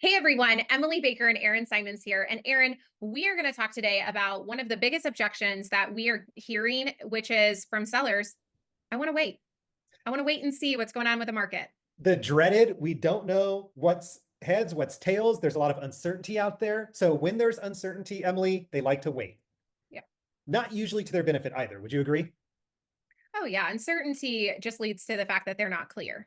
Hey everyone, Emily Baker and Aaron Simons here. And Aaron, we are going to talk today about one of the biggest objections that we are hearing, which is from sellers. I want to wait. I want to wait and see what's going on with the market. The dreaded, we don't know what's heads, what's tails. There's a lot of uncertainty out there. So when there's uncertainty, Emily, they like to wait. Yeah. Not usually to their benefit either. Would you agree? Oh, yeah. Uncertainty just leads to the fact that they're not clear.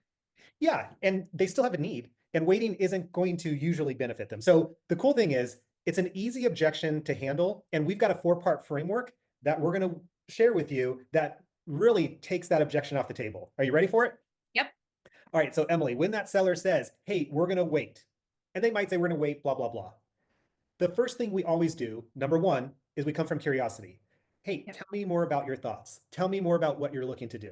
Yeah, and they still have a need, and waiting isn't going to usually benefit them. So the cool thing is, it's an easy objection to handle, and we've got a four-part framework that we're going to share with you that really takes that objection off the table. Are you ready for it? Yep. All right, so Emily, when that seller says, hey, we're going to wait, and they might say we're going to wait, blah, blah, blah. The first thing we always do, number one, is we come from curiosity. Hey, Yep. tell me more about your thoughts. Tell me more about what you're looking to do.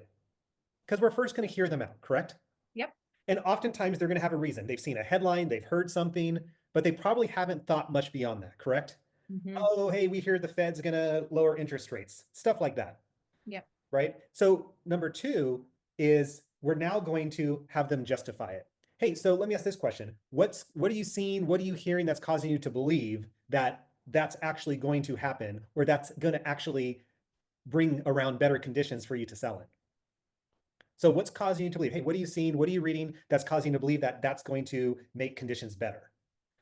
Because we're first going to hear them out, correct? Yep. And oftentimes they're going to have a reason. They've seen a headline, they've heard something, but they probably haven't thought much beyond that, correct? Hmm. Oh, hey, we hear the Fed's going to lower interest rates, stuff like that, Yep. right? So, number two is we're now going to have them justify it. Hey, so let me ask this question. What are you seeing? What are you hearing that's causing you to believe that that's actually going to happen or that's going to actually bring around better conditions for you to sell it? So what's causing you to believe, hey, what are you seeing? What are you reading that's causing you to believe that that's going to make conditions better?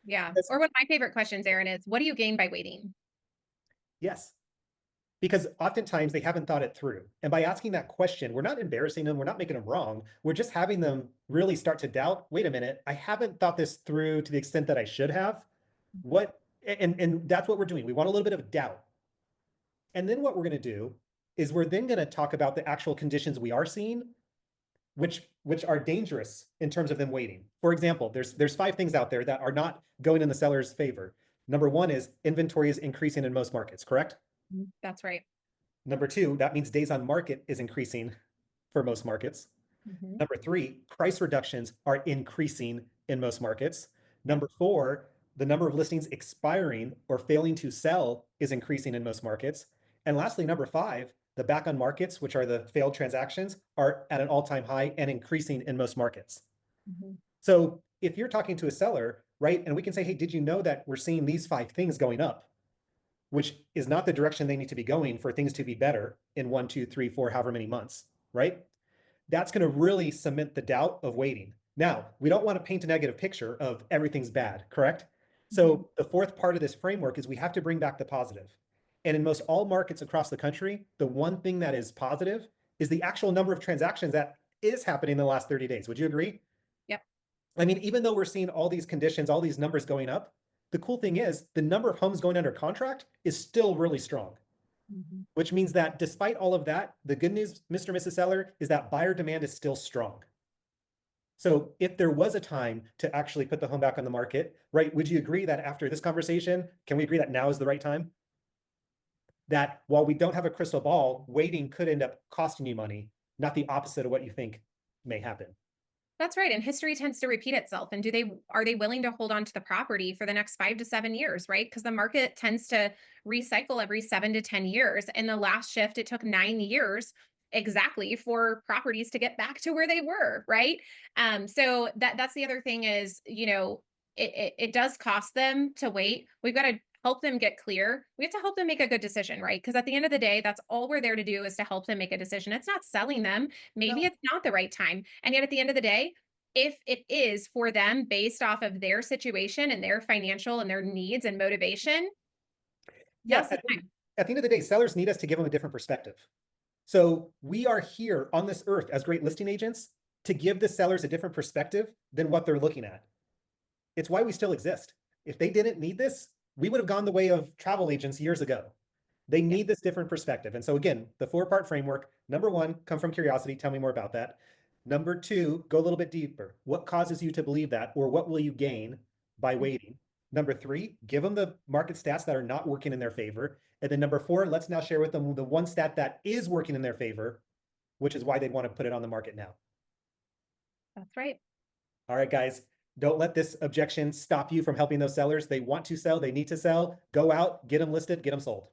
Yeah. Yes. Or one of my favorite questions, Aaron, is what do you gain by waiting? Yes. Because oftentimes they haven't thought it through. And by asking that question, we're not embarrassing them. We're not making them wrong. We're just having them really start to doubt, wait a minute, I haven't thought this through to the extent that I should have. What, and that's what we're doing. We want a little bit of doubt. And then what we're going to do is we're then going to talk about the actual conditions we are seeing which are dangerous in terms of them waiting. For example, there's five things out there that are not going in the seller's favor. Number one is inventory is increasing in most markets, correct? That's right. Number two, that means days on market is increasing for most markets. Hmm. Number three, price reductions are increasing in most markets. Yep. Number four, the number of listings expiring or failing to sell is increasing in most markets. And lastly, number five, the back on markets, which are the failed transactions, are at an all-time high and increasing in most markets. Hmm. So if you're talking to a seller, right, and we can say, hey, did you know that we're seeing these five things going up, which is not the direction they need to be going for things to be better in 1, 2, 3, 4, however many months, right? That's going to really cement the doubt of waiting. Now, we don't want to paint a negative picture of everything's bad, correct? Hmm. So the fourth part of this framework is we have to bring back the positive. And in most all markets across the country, the one thing that is positive is the actual number of transactions that is happening in the last 30 days. Would you agree? Yep. I mean, even though we're seeing all these conditions, all these numbers going up, the cool thing is the number of homes going under contract is still really strong, Hmm. which means that despite all of that, the good news, Mr. and Mrs. Seller, is that buyer demand is still strong. So if there was a time to actually put the home back on the market, right, would you agree that after this conversation, can we agree that now is the right time? That while we don't have a crystal ball, waiting could end up costing you money, not the opposite of what you think may happen. That's right. And history tends to repeat itself. And are they willing to hold on to the property for the next 5 to 7 years, right? Because the market tends to recycle every 7 to 10 years. In the last shift, it took 9 years exactly for properties to get back to where they were, right? So that's the other thing is, it does cost them to wait. We've got to help them get clear. We have to help them make a good decision, right? Because at the end of the day, that's all we're there to do is to help them make a decision. It's not selling them. Maybe No. it's not the right time. And yet at the end of the day, if it is for them based off of their situation and their financial and their needs and motivation, Yeah, now's the time. at the end of the day, sellers need us to give them a different perspective. So we are here on this earth as great listing agents to give the sellers a different perspective than what they're looking at. It's why we still exist. If they didn't need this, we would have gone the way of travel agents years ago. They Yeah. need this different perspective. And so again, the four-part framework, number one, come from curiosity. Tell me more about that. Number two, go a little bit deeper. What causes you to believe that, or what will you gain by waiting? Number three, give them the market stats that are not working in their favor. And then number four, let's now share with them the one stat that is working in their favor, which is why they'd want to put it on the market now. That's right. All right, guys, don't let this objection stop you from helping those sellers. They want to sell, they need to sell. Go out, get them listed, get them sold.